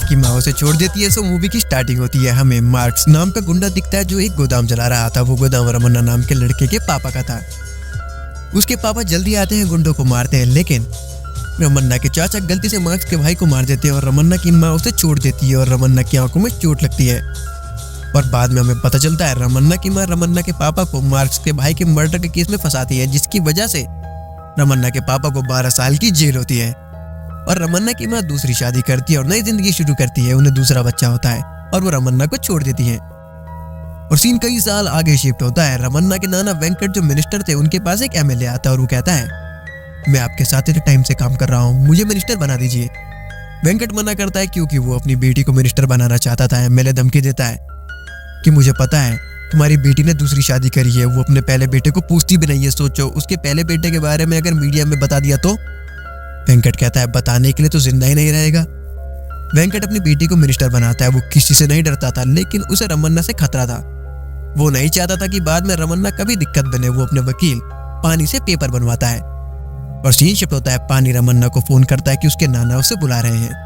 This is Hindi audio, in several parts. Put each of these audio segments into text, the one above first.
की माँ उसे छोड़ देती है। सो मूवी की स्टार्टिंग होती है। हमें मार्क्स नाम का गुंडा दिखता है जो एक गोदाम चला रहा था। वो गोदाम रमन्ना नाम के लड़के के पापा का था। उसके पापा जल्दी आते हैं, गुंडों को मारते हैं, लेकिन रमन्ना के चाचा गलती से मार्क्स के भाई को मार देते हैं और रमन्ना की माँ उसे छोड़ देती है और रमन्ना की आंखों में चोट लगती है। और बाद में हमें पता चलता है रमन्ना की माँ रमन्ना के पापा को मार्क्स के भाई के मर्डर के केस में फंसाती है, जिसकी वजह से रमन्ना के पापा को 12 साल की जेल होती है। और रमन्ना की माँ दूसरी शादी करती है और नई जिंदगी शुरू करती है। उन्हें दूसरा बच्चा होता है और वो रमन्ना को छोड़ देती है। और सीन कई साल आगे शिफ्ट होता है। रमन्ना के नाना वेंकट जो मिनिस्टर थे, उनके पास एक एमएलए आता है और वो कहता है, मैं आपके साथ इतने टाइम से काम कर रहा हूँ, मुझे मिनिस्टर बना दीजिए। वेंकट मना करता है क्योंकि वो अपनी बेटी को मिनिस्टर बनाना चाहता था। एमएलए धमकी देता है कि मुझे पता है तुम्हारी बेटी ने दूसरी शादी करी है, वो अपने पहले बेटे को पूछती भी नहीं है। सोचो उसके पहले बेटे के बारे में अगर मीडिया में बता दिया तो। वेंकट कहता है बताने के लिए तो जिंदा ही नहीं रहेगा। वेंकट अपनी बेटी को मिनिस्टर बनाता है। वो किसी से नहीं डरता था, लेकिन उसे रमन्ना से खतरा था। वो नहीं चाहता था कि बाद में रमन्ना कभी दिक्कत बने। वो अपने वकील पानी से पेपर बनवाता है और सीन शिफ्ट होता है। पानी रमन्ना को फोन करता है कि उसके नाना उसे बुला रहे हैं।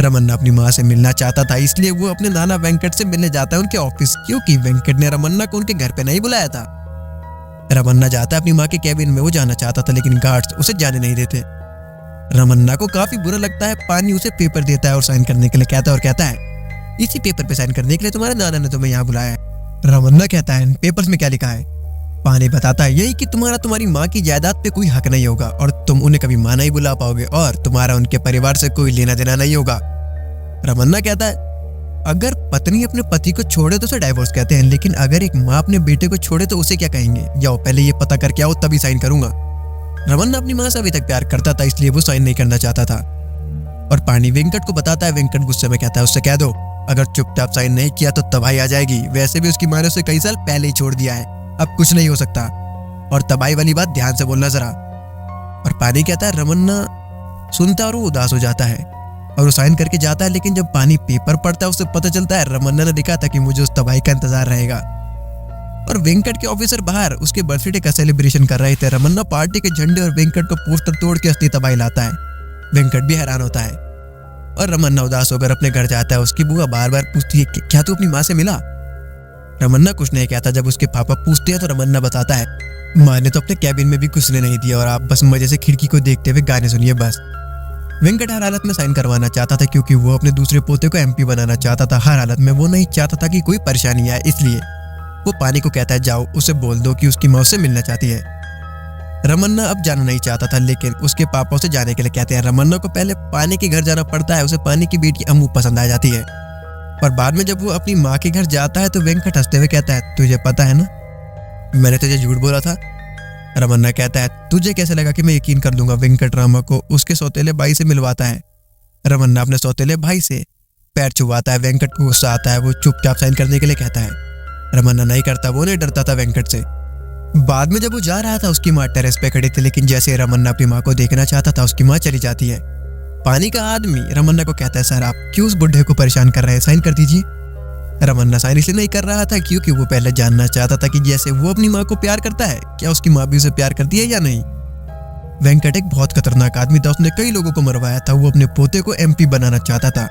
रमन्ना अपनी माँ से मिलना चाहता था, इसलिए वो अपने नाना वेंकट से मिलने जाता है उनके ऑफिस, क्योंकि वेंकट ने रमन्ना को उनके घर पे नहीं बुलाया था। रमन्ना जाता है अपनी माँ के कैबिन में। वो जाना चाहता था लेकिन गार्ड्स उसे जाने नहीं देते। रमन्ना को काफी बुरा लगता है। पानी उसे पेपर देता है और साइन करने के लिए कहता है और कहता है, इसी पेपर पे साइन करने के लिए तुम्हारे नाना ने तुम्हें यहाँ बुलाया है। रमन्ना कहता है, पेपर्स में क्या लिखा है? पानी बताता है, यही कि तुम्हारी माँ की जायदाद पे कोई हक नहीं होगा और तुम उन्हें कभी माँ नहीं बुला पाओगे और तुम्हारा उनके परिवार से कोई लेना देना नहीं होगा। रमन्ना कहता है, अगर पत्नी अपने पति को छोड़े तो उसे डाइवोर्स कहते हैं, लेकिन अगर एक माँ अपने बेटे को छोड़े तो उसे क्या कहेंगे? जाओ पहले ये पता करके आओ तभी साइन करूंगा। रमन्ना अपनी माँ से अभी तक प्यार करता था, इसलिए वो साइन नहीं करना चाहता था। और पानी वेंकट को बताता है। वेंकट गुस्से में कहता है, उससे कह दो अगर चुपचाप साइन नहीं किया तो तबाही आ जाएगी। वैसे भी उसकी माँ ने उसे कई साल पहले ही छोड़ दिया है, अब कुछ नहीं हो सकता। और तबाही वाली बात ध्यान से बोलना जरा। और पानी कहता है। रमन्ना सुनता और वो उदास हो जाता है और वो साइन करके जाता है, लेकिन जब पानी पेपर पढ़ता है उसे पता चलता है रमन्ना ने लिखा था कि मुझे उस तबाही का इंतजार रहेगा। और वेंकट के ऑफिसर बाहर उसके बर्थडे का सेलिब्रेशन कर रहे थे। रमन्ना पार्टी के झंडे और वेंकट को पोस्टर तोड़ के असली तबाही लाता है। वेंकट भी हैरान होता है और रमन्ना उदास होकर अपने घर जाता है। उसकी बुआ बार बार पूछती है, क्या तू अपनी माँ से मिला? रमन्ना कुछ नहीं कहता। जब उसके पापा पूछते हैं तो रमन्ना बताता है, माँ ने तो अपने कैबिन में भी कुछ नहीं दिया और आप बस मजे से खिड़की को देखते हुए गाने सुनिए बस। वेंकट हर हालत में साइन करवाना चाहता था क्योंकि वो अपने दूसरे पोते को एमपी बनाना चाहता था। हर हालत में वो नहीं चाहता था कि कोई परेशानी आए, इसलिए वो पानी को कहता है, जाओ उसे बोल दो कि उसकी माँ उससे मिलना चाहती है। रमन्ना अब जाना नहीं चाहता था, लेकिन उसके पापा उसे जाने के लिए कहते हैं। रमन्ना को पहले पानी के घर जाना पड़ता है। उसे पानी की बेटी अम्मू पसंद आ जाती है और बाद में जब वो अपनी माँ के घर जाता है तो वेंकट हंसते हुए कहता है, तुझे पता है ना मैंने तुझे झूठ बोला था। रमन्ना कहता है, तुझे कैसे लगा कि मैं यकीन कर दूंगा? वेंकट रामा को उसके सौतेले भाई से मिलवाता है। रमन्ना अपने सौतेले भाई से पैर छुवाता है। वेंकट को गुस्सा आता है। वो चुपचाप साइन करने के लिए कहता है। रमन्ना नहीं करता। वो नहीं डरता था वेंकट से। बाद में जब वो जा रहा था उसकी माँ टेरेस पे खड़ी थी, लेकिन जैसे रमन्ना अपनी माँ को देखना चाहता था उसकी माँ चली जाती है। पानी का आदमी रमन्ना को कहता है, सर आप क्यों उस बुढ़े को परेशान कर रहे हैं, साइन कर दीजिए। रमन्ना साइन इसलिए नहीं कर रहा था क्योंकि वो पहले जानना चाहता था कि जैसे वो अपनी माँ को प्यार करता है, क्या उसकी माँ भी उसे प्यार करती है या नहीं। वेंकट एक बहुत खतरनाक आदमी था। उसने कई लोगों को मरवाया था। वो अपने पोते को एमपी बनाना चाहता था।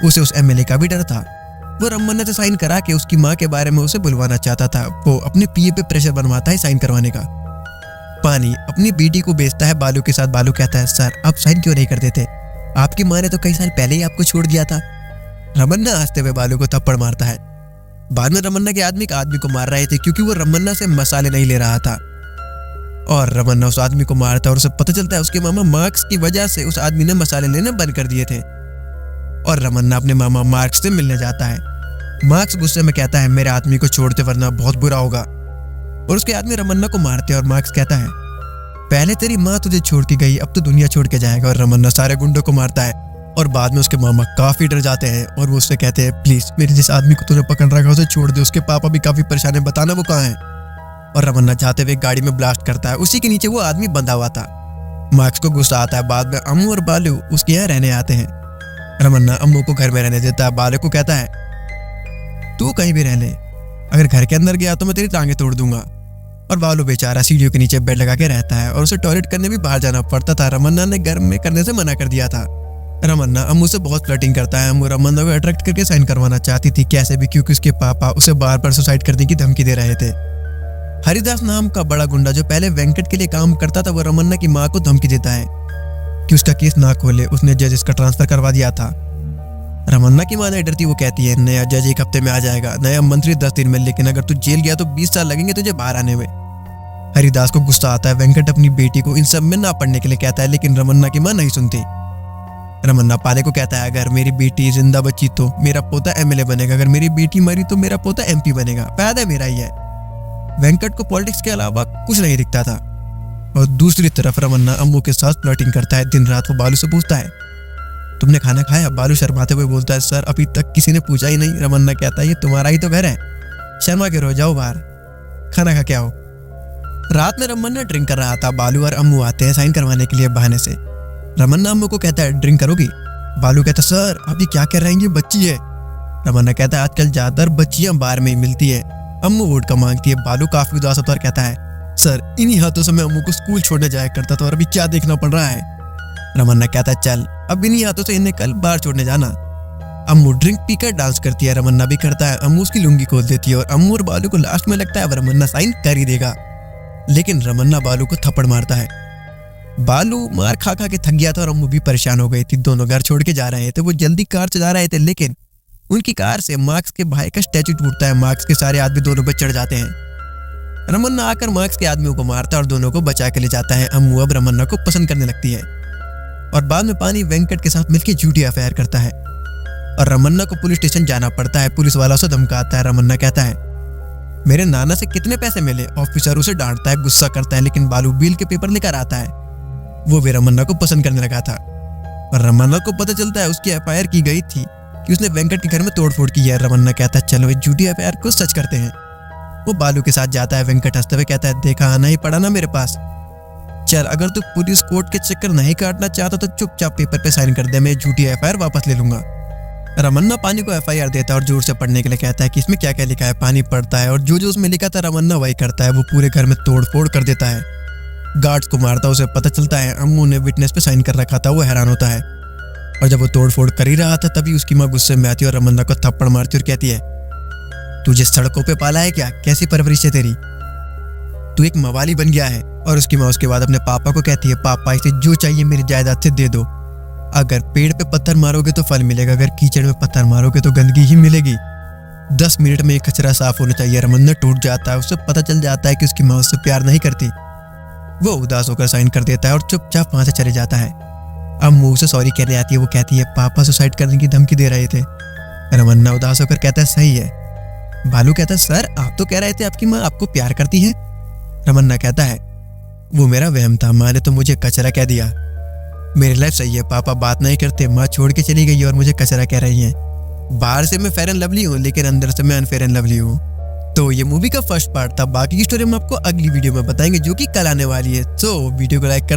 उसे उस एमएलए का भी डर था। वो रमन्ना से साइन करा के उसकी माँ के बारे में उसे बुलवाना चाहता था। वो अपने पीए पे प्रेशर बनवाता है साइन करवाने का। पानी अपनी बेटी को बेचता है बालू के साथ। बालू कहता है, सर आप साइन क्यों नहीं कर देते? आपकी माँ ने तो कई साल पहले ही आपको छोड़ दिया था। रमन्ना हंसते हुए बालू को थप्पड़ मारता है। बाद में रमन्ना के आदमी एक आदमी को मार रहे थे क्योंकि वो रमन्ना से मसाले नहीं ले रहा था और रमन्ना उस आदमी को मारता है और उसे पता चलता है उसके मामा मार्क्स की वजह से उस आदमी ने मसाले लेने बंद कर दिए थे। और रमन्ना अपने मामा मार्क्स से मिलने जाता है। मार्क्स गुस्से में कहता है, मेरे आदमी को छोड़ते वरना बहुत बुरा होगा। और उसके आदमी रमन्ना को मारते हैं और मार्क्स कहता है, पहले तेरी माँ तुझे छोड़ के गई, अब तो दुनिया छोड़ के जाएगा। और रमन्ना सारे गुंडों को मारता है और बाद में उसके मामा काफी डर जाते हैं और वो उससे कहते हैं, प्लीज मेरे जिस आदमी को तूने पकड़ रखा उसे छोड़ दे। उसके पापा भी काफी परेशान है, बताना वो कहाँ है। और रमन्ना जाते हुए गाड़ी में ब्लास्ट करता है। उसी के नीचे वो आदमी बंधा हुआ था। मार्क्स को गुस्सा आता है। बाद में अम्मू और बालू उसके यहाँ रहने आते हैं। रमन्ना अम्मू को घर में रहने देता है। बालू को कहता है, तू कहीं भी रह ले, अगर घर के अंदर गया तो मैं तेरी टांगे तोड़ दूंगा। और बालू बेचारा सीढ़ियों के नीचे बेड लगा के रहता है और उसे टॉयलेट करने भी बाहर जाना पड़ता था। रमन्ना ने घर में करने से मना कर दिया था। रमन्ना अम्मू से बहुत फ्लर्टिंग करता है। अम्मू रमन्ना को अट्रैक्ट करके साइन करवाना चाहती थी कैसे भी, क्योंकि उसके पापा उसे बार बार सुसाइड करने की धमकी दे रहे थे। हरिदास नाम का बड़ा गुंडा जो पहले वेंकट के लिए काम करता था, वो रमन्ना की माँ को धमकी देता है कि उसका केस ना खोले, उसने जजेस का ट्रांसफर करवा दिया था। रमन्ना की माँ नहीं डरती, वो कहती है नया जज 1 हफ्ते में आ जाएगा, नया मंत्री 10 दिन में, लेकिन अगर तू जेल गया तो 20 साल लगेंगे तुझे बाहर आने में। हरिदास को गुस्सा आता है। वेंकट अपनी बेटी को इन सब में ना पढ़ने के लिए कहता है, लेकिन रमन्ना की माँ नहीं सुनती। रमन्ना पाले को कहता है अगर मेरी बेटी जिंदा बची तो मेरा पोता एमएलए बनेगा, अगर मेरी बेटी मरी तो मेरा पोता एमपी बनेगा, फायदा मेरा ही है। वेंकट को पॉलिटिक्स के अलावा कुछ नहीं दिखता था। और दूसरी तरफ रमन्ना अम्मू के साथ फ्लर्टिंग करता है। दिन रात वो बालू से पूछता है तुमने खाना खाया? बालू शर्माते हुए बोलता है सर अभी तक किसी ने पूछा ही नहीं। रमन्ना कहता है ये तुम्हारा ही तो घर है, शर्मा के रो जाओ बाहर, खाना खा के आओ। रात में रमन्ना ड्रिंक कर रहा था। बालू और अम्मू आते हैं साइन करवाने के लिए बहाने से। रमन्ना अम्मू को कहता है ड्रिंक करोगी? बालू कहता है सर अभी क्या कर रहे हैं, ये बच्ची है। रमन्ना कहता है आजकल ज्यादातर बच्चियां बार में ही मिलती है। अम्मू वोडका मांगती है। बालू काफी उदास होता है और कहता है सर इन्हीं हाथों से मैं अम्मू को स्कूल छोड़ने जाया करता था और अभी क्या देखना पड़ रहा है। रमन्ना कहता है चल अब इन्हीं हाथों से इन्हें कल बाहर छोड़ने जाना। अम्मू ड्रिंक पीकर डांस करती है, रमन्ना भी करता है। अम्मू उसकी लुंगी खोल देती है और अम्मू और बालू को लास्ट में लगता है रमन्ना साइन कर ही देगा, लेकिन रमन्ना बालू को थप्पड़ मारता है। बालू मार खा खा के थक गया था और अम्मू भी परेशान हो गई थी। दोनों घर छोड़ के जा रहे थे। वो जल्दी कार चला रहे थे, लेकिन उनकी कार से मार्क्स के भाई का स्टैचू टूटता है। मार्क्स के सारे आदमी दोनों पे चढ़ जाते हैं। रमन्ना आकर मार्क्स के आदमियों को मारता है और दोनों को बचा के ले जाता है। अम्मू अब रमन्ना को पसंद करने लगती है और बाद में पानी वेंकट के साथ मिलकर झूठी अफेयर करता है और रमन्ना को पुलिस स्टेशन जाना पड़ता है। पुलिस वाला उसे धमकाता है। रमन्ना कहता है मेरे नाना से कितने पैसे मिले? ऑफिसर उसे डांटता है, गुस्सा करता है, लेकिन बालू बिल के पेपर लेकर आता है। वो भी रमन्ना को पसंद करने लगा था और रमन्ना को पता चलता है उसकी एफआईआर की गई थी कि उसने वेंकट के घर में तोड़फोड़ की है। रमन्ना कहता है चलो इस झूठी एफआईआर को सच करते हैं। वो बालू के साथ जाता है। वेंकट हंसते हुए कहता है देखा आना ही पड़ा ना मेरे पास, चल अगर तू पुलिस कोर्ट के चक्कर नहीं काटना चाहता तो चुपचाप पेपर पे साइन कर दे, मैं झूठी एफआईआर वापस ले लूंगा। रमन्ना पानी को एफआईआर देता है और जोर से पढ़ने के लिए कहता है कि इसमें क्या क्या लिखा है। पानी पढ़ता है और जो जो उसमें लिखा था रमन्ना वही करता है। वो पूरे घर में तोड़ फोड़ कर देता है, गार्ड्स को मारता है। उसे पता चलता है अम्मू ने विटनेस पे साइन कर रखा था। वो हैरान होता है और जब वो तोड़ फोड़ कर ही रहा था तभी उसकी माँ गुस्से में आती है और रमन्ना को थप्पड़ मारती और कहती है तुझे सड़कों पे पाला है क्या? कैसी परवरिश है तेरी? तू एक मवाली बन गया है। और उसकी माँ उसके बाद अपने पापा को कहती है पापा इसे जो चाहिए मेरी जायदाद से दे दो। अगर पेड़ पे पत्थर मारोगे तो फल मिलेगा, अगर कीचड़ में पत्थर मारोगे तो गंदगी ही मिलेगी। 10 मिनट में ये कचरा साफ होना चाहिए। रमन्ना टूट जाता है। उसे पता चल जाता है कि उसकी माँ उससे प्यार नहीं करती। वो उदास होकर साइन कर देता है और चुपचाप वहां से चले जाता है। अम्मू उसे सॉरी कहने आती है। वो कहती है पापा सुसाइड करने की धमकी दे रहे थे। रमन्ना उदास होकर कहता है सही है। बालू कहता है सर आप तो कह रहे थे आपकी माँ आपको प्यार करती है। रमन्ना कहता है वो मेरा वहम था, माँ ने तो मुझे कचरा कह दिया। मेरी लाइफ सही है, पापा बात नहीं करते, माँ छोड़ के चली गई और मुझे कचरा कह रही है। बाहर से मैं फेयर एंड लवली हूँ लेकिन अंदर से मैं अनफेयर एंड लवली हूँ। तो ये मूवी का फर्स्ट पार्ट था। बाकी की स्टोरी हम आपको अगली वीडियो में बताएंगे जो कि कल आने वाली है। तो वीडियो को लाइक कर